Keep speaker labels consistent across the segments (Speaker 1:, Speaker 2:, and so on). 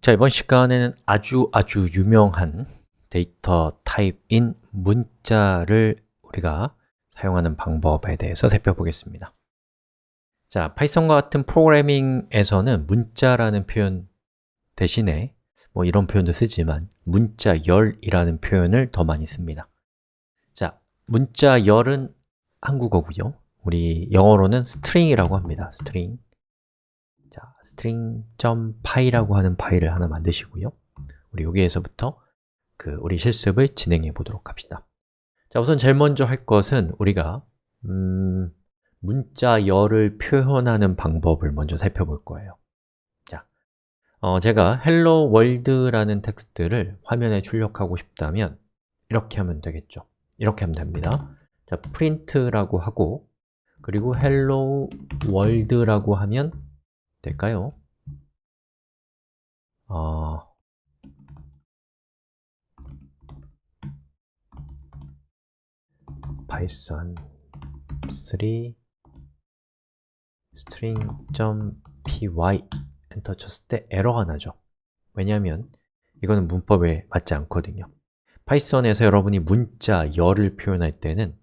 Speaker 1: 자, 이번 시간에는 아주 유명한 데이터 타입인 문자를 우리가 사용하는 방법에 대해서 살펴보겠습니다. 자, 파이썬과 같은 프로그래밍에서는 문자라는 표현 대신에 이런 표현도 쓰지만 문자열이라는 표현을 더 많이 씁니다. 자, 문자열은 한국어고요. 우리 영어로는 string이라고 합니다. string. 자, string.py라고 하는 파일을 하나 만드시고요. 우리 여기에서부터 우리 실습을 진행해 보도록 합시다. 자, 우선 제일 먼저 할 것은 우리가 문자열을 표현하는 방법을 먼저 살펴볼 거예요. 자, 제가 hello world라는 텍스트를 화면에 출력하고 싶다면 이렇게 하면 되겠죠. 이렇게 하면 됩니다. 자, print라고 하고 그리고 hello world라고 하면 될까요? python 3 string.py 엔터 쳤을 때 에러가 나죠. 왜냐하면 이거는 문법에 맞지 않거든요. 파이썬에서 여러분이 문자열을 표현할 때는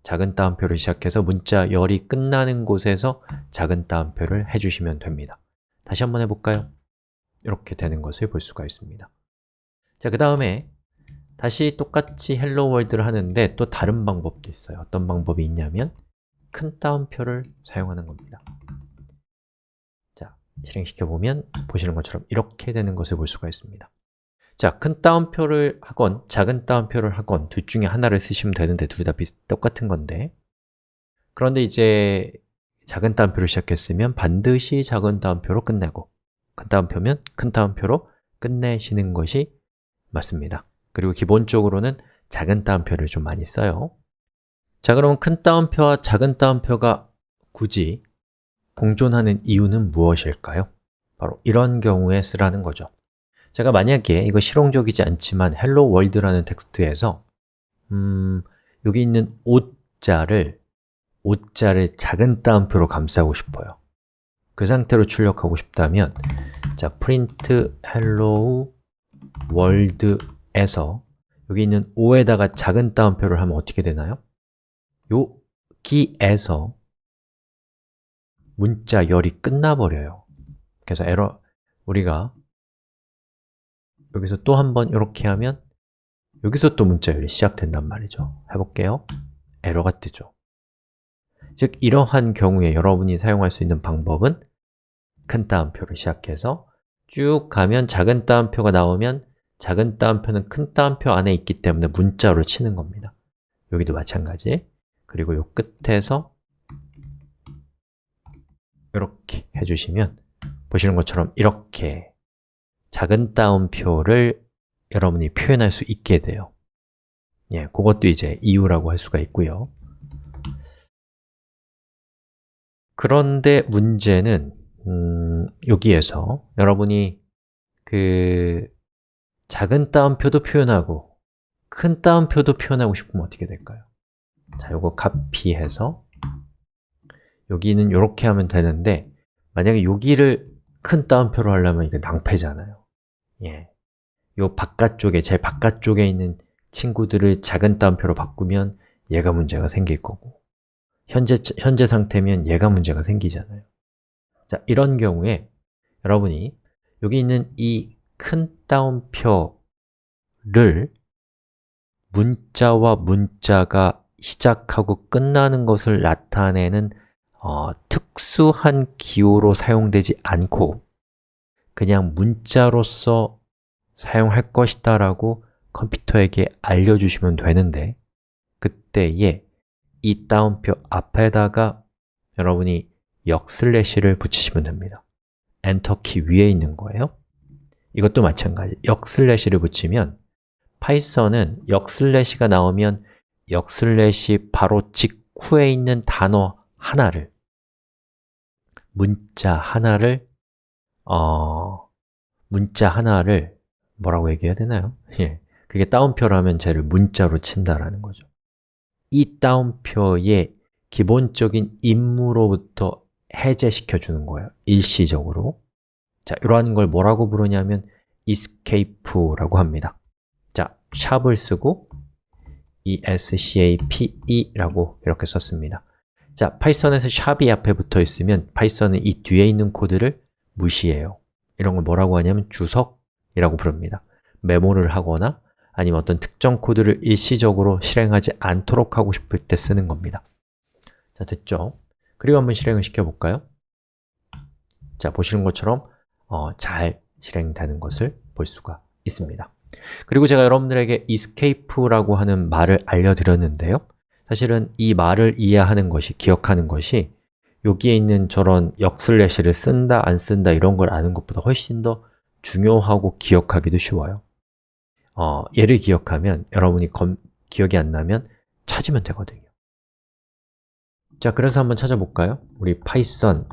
Speaker 1: 작은 따옴표를 시작해서 문자열이 끝나는 곳에서 작은 따옴표를 해주시면 됩니다. 다시 한번 해볼까요? 이렇게 되는 것을 볼 수가 있습니다. 자, 그 다음에 다시 똑같이 hello world를 하는데 또 다른 방법도 있어요. 어떤 방법이 있냐면 큰 따옴표를 사용하는 겁니다. 자, 실행시켜보면 보시는 것처럼 이렇게 되는 것을 볼 수가 있습니다. 자, 큰 따옴표를 하건 작은 따옴표를 하건 둘 중에 하나를 쓰시면 되는데 둘 다 똑같은 건데 그런데 이제 작은 따옴표를 시작했으면 반드시 작은 따옴표로 끝내고 큰 따옴표면 큰 따옴표로 끝내시는 것이 맞습니다. 그리고 기본적으로는 작은 따옴표를 좀 많이 써요. 자, 그럼 큰 따옴표와 작은 따옴표가 굳이 공존하는 이유는 무엇일까요? 바로 이런 경우에 쓰라는 거죠. 제가 만약에 이거 실용적이지 않지만 hello world라는 텍스트에서 여기 있는 오자를 작은 따옴표로 감싸고 싶어요. 그 상태로 출력하고 싶다면 자, print hello world에서 여기 있는 O에다가 작은 따옴표를 하면 어떻게 되나요? 여기에서 문자열이 끝나버려요. 그래서 우리가 여기서 또 한 번 이렇게 하면 여기서 또 문자열이 시작된단 말이죠. 해볼게요. 에러가 뜨죠. 즉, 이러한 경우에 여러분이 사용할 수 있는 방법은 큰 따옴표를 시작해서 쭉 가면 작은 따옴표가 나오면 작은 따옴표는 큰 따옴표 안에 있기 때문에 문자로 치는 겁니다. 여기도 마찬가지. 그리고 이 끝에서 이렇게 해주시면 보시는 것처럼 이렇게 작은 따옴표를 여러분이 표현할 수 있게 돼요. 예, 그것도 이제 이유라고 할 수가 있고요. 그런데 문제는 여기에서 여러분이 작은 따옴표도 표현하고 큰 따옴표도 표현하고 싶으면 어떻게 될까요? 자, 요거 카피해서 여기는 이렇게 하면 되는데 만약에 여기를 큰 따옴표로 하려면 이게 낭패잖아요. 예, 요 바깥쪽에, 제일 바깥쪽에 있는 친구들을 작은 따옴표로 바꾸면 얘가 문제가 생길 거고 현재 상태면 얘가 문제가 생기잖아요. 자, 이런 경우에 여러분이 여기 있는 이 큰 따옴표를 문자와 문자가 시작하고 끝나는 것을 나타내는 특수한 기호로 사용되지 않고 그냥 문자로서 사용할 것이다 라고 컴퓨터에게 알려주시면 되는데 그때에 이 따옴표 앞에다가 여러분이 역슬래시를 붙이시면 됩니다. 엔터 키 위에 있는 거예요. 이것도 마찬가지. 역슬래시를 붙이면 파이썬은 역슬래시가 나오면 역슬래시 바로 직후에 있는 단어 하나를 문자 하나를 뭐라고 얘기해야 되나요? 예, 그게 따옴표라면 쟤를 문자로 친다라는 거죠. 이 따옴표의 기본적인 임무로부터 해제시켜 주는 거예요. 일시적으로. 자, 이러한 걸 뭐라고 부르냐면 escape라고 합니다. 자, 샵을 쓰고 escape라고 이렇게 썼습니다. 자, 파이썬에서 샵이 앞에 붙어 있으면 파이썬은 이 뒤에 있는 코드를 무시해요. 이런 걸 뭐라고 하냐면 주석이라고 부릅니다. 메모를 하거나 아니면 어떤 특정 코드를 일시적으로 실행하지 않도록 하고 싶을 때 쓰는 겁니다. 자, 됐죠? 그리고 한번 실행을 시켜볼까요? 자, 보시는 것처럼 잘 실행되는 것을 볼 수가 있습니다. 그리고 제가 여러분들에게 escape라고 하는 말을 알려드렸는데요. 사실은 이 말을 이해하는 것이, 기억하는 것이 여기에 있는 저런 역슬래시를 쓴다, 안 쓴다 이런 걸 아는 것보다 훨씬 더 중요하고 기억하기도 쉬워요. 얘를 기억하면 여러분이 기억이 안 나면 찾으면 되거든요. 자, 그래서 한번 찾아볼까요? 우리 파이썬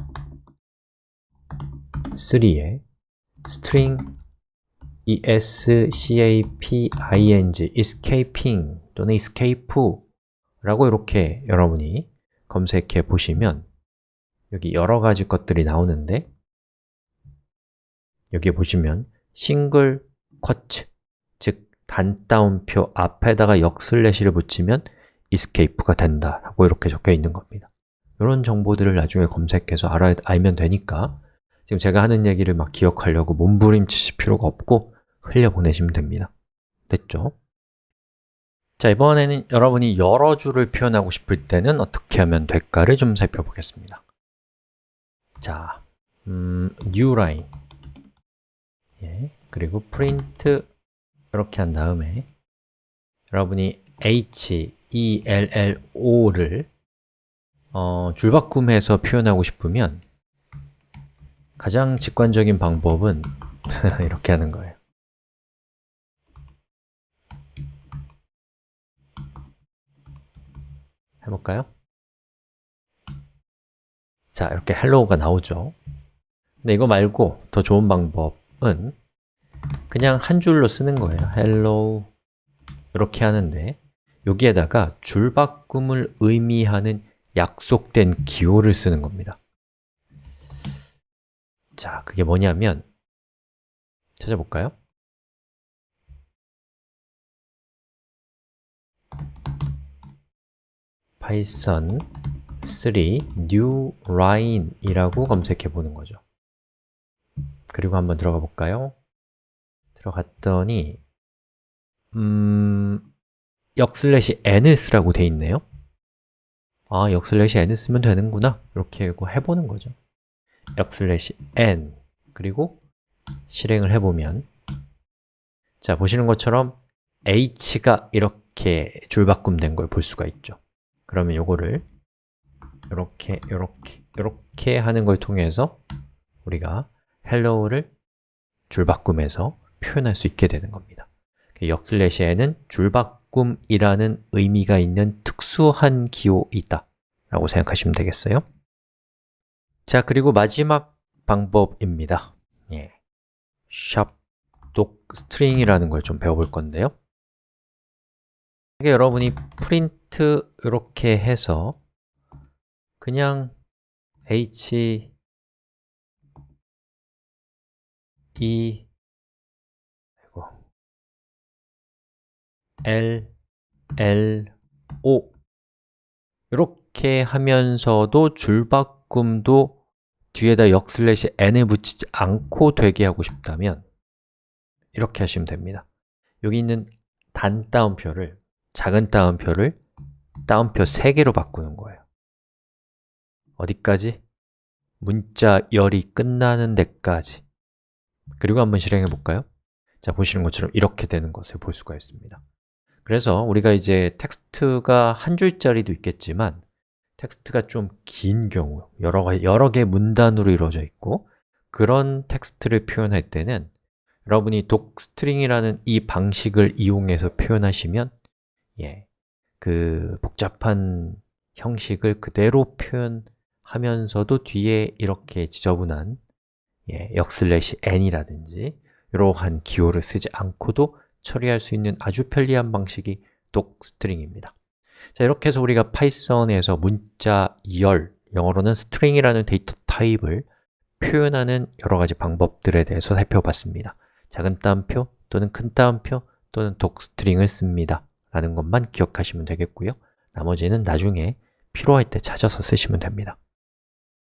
Speaker 1: 3에 string escaping, escaping 또는 escape라고 이렇게 여러분이 검색해 보시면 여기 여러 가지 것들이 나오는데 여기에 보시면 싱글 쿼트, 즉 단따옴표 앞에다가 역슬래시를 붙이면 escape가 된다라고 이렇게 적혀 있는 겁니다. 이런 정보들을 나중에 검색해서 알면 되니까 지금 제가 하는 얘기를 막 기억하려고 몸부림치실 필요가 없고 흘려보내시면 됩니다. 됐죠? 자, 이번에는 여러분이 여러 줄을 표현하고 싶을 때는 어떻게 하면 될까를 좀 살펴보겠습니다. 자, new line 그리고 print 이렇게 한 다음에 여러분이 HELLO를 줄바꿈해서 표현하고 싶으면 가장 직관적인 방법은 이렇게 하는 거예요. 해볼까요? 자, 이렇게 hello가 나오죠. 근데 이거 말고 더 좋은 방법은 그냥 한 줄로 쓰는 거예요. hello 이렇게 하는데 여기에다가 줄바꿈을 의미하는 약속된 기호를 쓰는 겁니다. 자, 그게 뭐냐면 찾아볼까요? Python 3 new line 이라고 검색해 보는 거죠. 그리고 한번 들어가 볼까요? 들어갔더니 역슬래시 n을 쓰라고 돼 있네요. 아, 역슬래시 n을 쓰면 되는구나 이렇게 해보는 거죠. 역슬래시 n 그리고 실행을 해보면 자, 보시는 것처럼 h가 이렇게 줄바꿈된 걸 볼 수가 있죠. 그러면 요거를 이렇게 하는 걸 통해서 우리가 hello를 줄바꿈해서 표현할 수 있게 되는 겁니다. 역슬래시 n은 줄바꿈이라는 의미가 있는 특수한 기호이다 라고 생각하시면 되겠어요. 자, 그리고 마지막 방법입니다. 샵 docstring이라는 걸 좀 배워볼 건데요. 여러분이 print 이렇게 해서 그냥 HELLO 이렇게 하면서도 줄바꿈도 뒤에다 역슬래시 n을 붙이지 않고 되게 하고 싶다면 이렇게 하시면 됩니다. 여기 있는 단 따옴표를, 작은 따옴표를 따옴표 3개로 바꾸는 거예요. 어디까지? 문자 열이 끝나는 데까지. 그리고 한번 실행해 볼까요? 자, 보시는 것처럼 이렇게 되는 것을 볼 수가 있습니다. 그래서 우리가 이제 텍스트가 한 줄짜리도 있겠지만 텍스트가 좀 긴 경우, 여러 개의 문단으로 이루어져 있고 그런 텍스트를 표현할 때는 여러분이 docstring이라는 이 방식을 이용해서 표현하시면 그 복잡한 형식을 그대로 표현하면서도 뒤에 이렇게 지저분한 역슬래시 n이라든지 이러한 기호를 쓰지 않고도 처리할 수 있는 아주 편리한 방식이 docstring입니다. 자, 이렇게 해서 우리가 파이썬에서 문자 열, 영어로는 string이라는 데이터 타입을 표현하는 여러 가지 방법들에 대해서 살펴봤습니다. 작은 따옴표 또는 큰 따옴표 또는 독스트링을 씁니다 라는 것만 기억하시면 되겠고요 나머지는 나중에 필요할 때 찾아서 쓰시면 됩니다